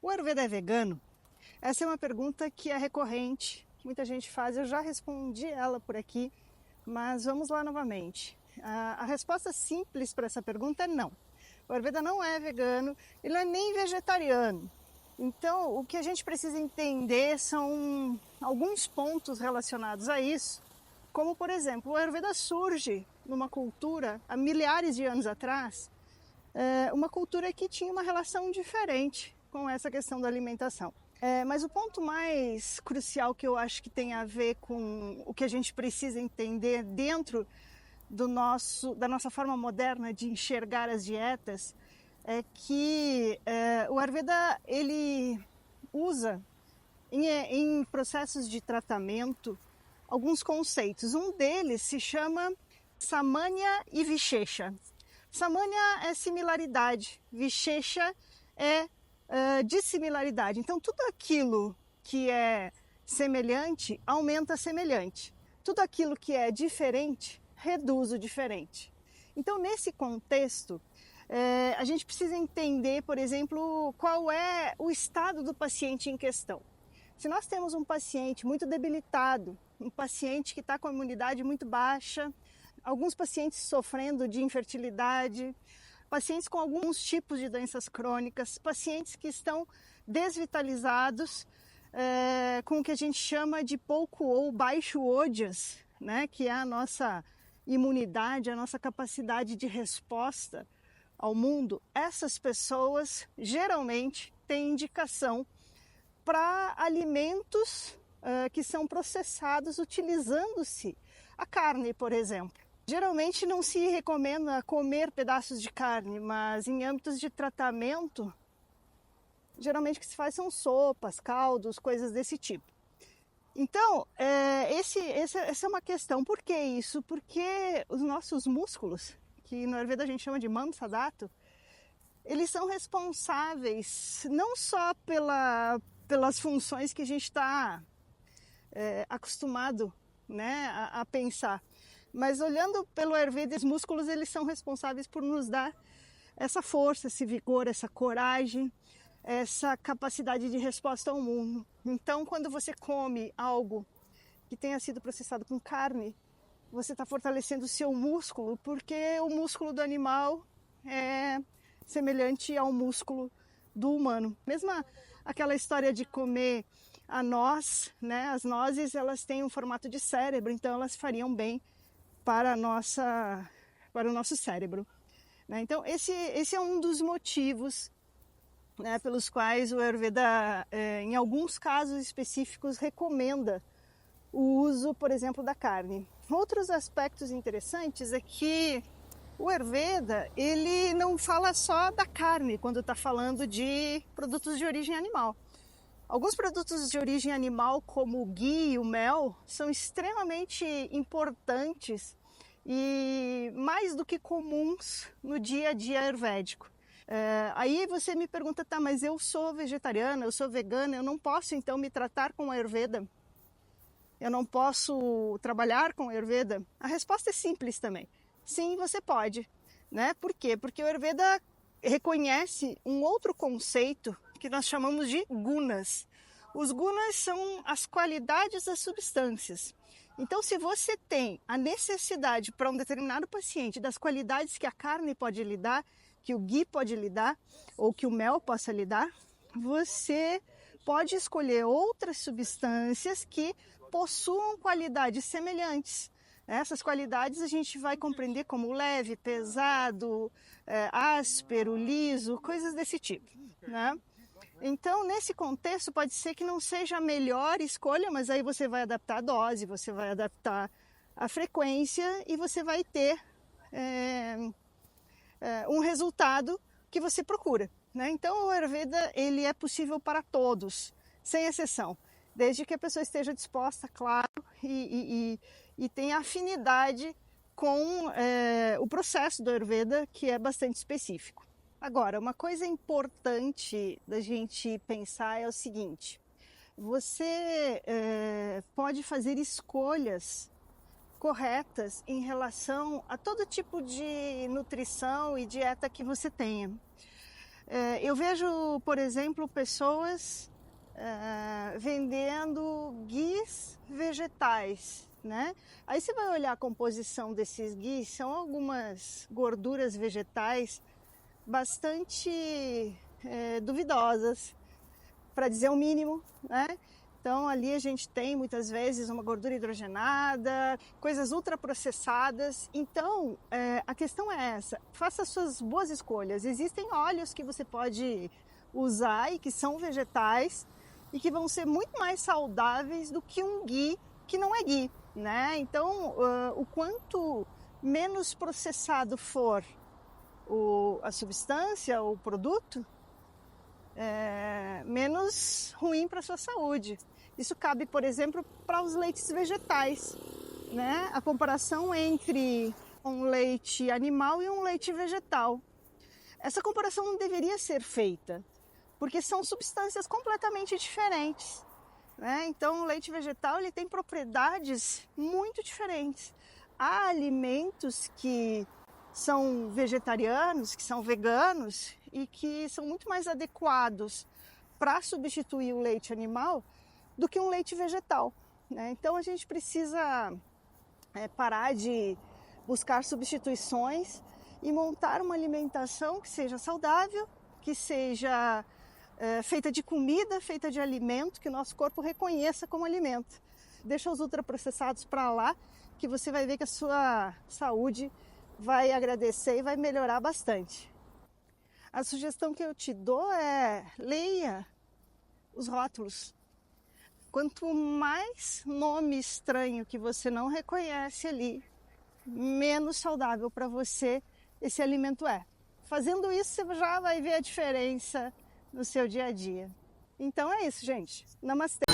O Ayurveda é vegano? Essa é uma pergunta que é recorrente, que muita gente faz. Eu já respondi ela por aqui, mas vamos lá novamente. A resposta simples para essa pergunta é não. O Ayurveda não é vegano, ele não é nem vegetariano. Então, o que a gente precisa entender são alguns pontos relacionados a isso, como, por exemplo, o Ayurveda surge numa cultura, há milhares de anos atrás, uma cultura que tinha uma relação diferente com essa questão da alimentação. Mas o ponto mais crucial que eu acho que tem a ver com o que a gente precisa entender dentro da nossa forma moderna de enxergar as dietas é que o Ayurveda ele usa em processos de tratamento alguns conceitos. Um deles se chama Samanya e Vishesha. Samanya é similaridade, Vishesha é dissimilaridade. Então, tudo aquilo que é semelhante aumenta semelhante. Tudo aquilo que é diferente reduz o diferente. Então, nesse contexto, a gente precisa entender, por exemplo, qual é o estado do paciente em questão. Se nós temos um paciente muito debilitado, um paciente que está com a imunidade muito baixa, alguns pacientes sofrendo de infertilidade, pacientes com alguns tipos de doenças crônicas, pacientes que estão desvitalizados, com o que a gente chama de pouco ou baixo OJAS, né, que é a nossa imunidade, a nossa capacidade de resposta ao mundo. Essas pessoas geralmente têm indicação para alimentos que são processados utilizando-se a carne, por exemplo. Geralmente não se recomenda comer pedaços de carne, mas em âmbitos de tratamento, geralmente o que se faz são sopas, caldos, coisas desse tipo. Então, essa é uma questão. Por que isso? Porque os nossos músculos, que no Ayurveda a gente chama de Mamsadhatu, eles são responsáveis não só pelas funções que a gente está acostumado, né, a pensar, mas olhando pelo Ayurveda, os músculos eles são responsáveis por nos dar essa força, esse vigor, essa coragem, essa capacidade de resposta ao mundo. Então, quando você come algo que tenha sido processado com carne, você está fortalecendo o seu músculo, porque o músculo do animal é semelhante ao músculo do humano. Mesmo aquela história de comer a noz, né? As nozes elas têm um formato de cérebro, então elas fariam bem para o nosso cérebro, né? Então esse é um dos motivos, né, pelos quais o Ayurveda, em alguns casos específicos, recomenda o uso, por exemplo, da carne. Outros aspectos interessantes é que o Ayurveda ele não fala só da carne quando está falando de produtos de origem animal. Alguns produtos de origem animal, como o ghee e o mel, são extremamente importantes e mais do que comuns no dia a dia ayurvédico. Aí você me pergunta, tá, mas eu sou vegetariana, eu sou vegana, eu não posso então me tratar com Ayurveda? Eu não posso trabalhar com Ayurveda? A resposta é simples também. Sim, você pode, né? Por quê? Porque o Ayurveda reconhece um outro conceito que nós chamamos de gunas. Os gunas são as qualidades das substâncias. Então, se você tem a necessidade para um determinado paciente das qualidades que a carne pode lhe dar, que o ghee pode lhe dar, ou que o mel possa lhe dar, você pode escolher outras substâncias que possuam qualidades semelhantes. Essas qualidades a gente vai compreender como leve, pesado, áspero, liso, coisas desse tipo, né? Então, nesse contexto, pode ser que não seja a melhor escolha, mas aí você vai adaptar a dose, você vai adaptar a frequência e você vai ter um resultado que você procura, né? Então, o Ayurveda ele é possível para todos, sem exceção, desde que a pessoa esteja disposta, claro, e tenha afinidade com o processo do Ayurveda, que é bastante específico. Agora, uma coisa importante da gente pensar é o seguinte: você pode fazer escolhas corretas em relação a todo tipo de nutrição e dieta que você tenha. Eu vejo, por exemplo, pessoas vendendo guis vegetais, né? Aí você vai olhar a composição desses guis, são algumas gorduras vegetais bastante duvidosas, para dizer o mínimo, né? Então ali a gente tem muitas vezes uma gordura hidrogenada, coisas ultraprocessadas. Então a questão é essa, faça suas boas escolhas. Existem óleos que você pode usar e que são vegetais e que vão ser muito mais saudáveis do que um ghee que não é ghee, né? Então o quanto menos processado for a substância, o produto, menos ruim para a sua saúde. Isso cabe, por exemplo, para os leites vegetais, né? A comparação entre um leite animal e um leite vegetal. Essa comparação não deveria ser feita, porque são substâncias completamente diferentes, né? Então, o leite vegetal ele tem propriedades muito diferentes. Há alimentos que são vegetarianos, que são veganos e que são muito mais adequados para substituir o leite animal do que um leite vegetal, né? Então a gente precisa parar de buscar substituições e montar uma alimentação que seja saudável, que seja feita de comida, feita de alimento, que o nosso corpo reconheça como alimento. Deixa os ultraprocessados para lá, que você vai ver que a sua saúde vai agradecer e vai melhorar bastante. A sugestão que eu te dou é leia os rótulos. Quanto mais nome estranho que você não reconhece ali, menos saudável para você esse alimento é. Fazendo isso, você já vai ver a diferença no seu dia a dia. Então é isso, gente. Namastê!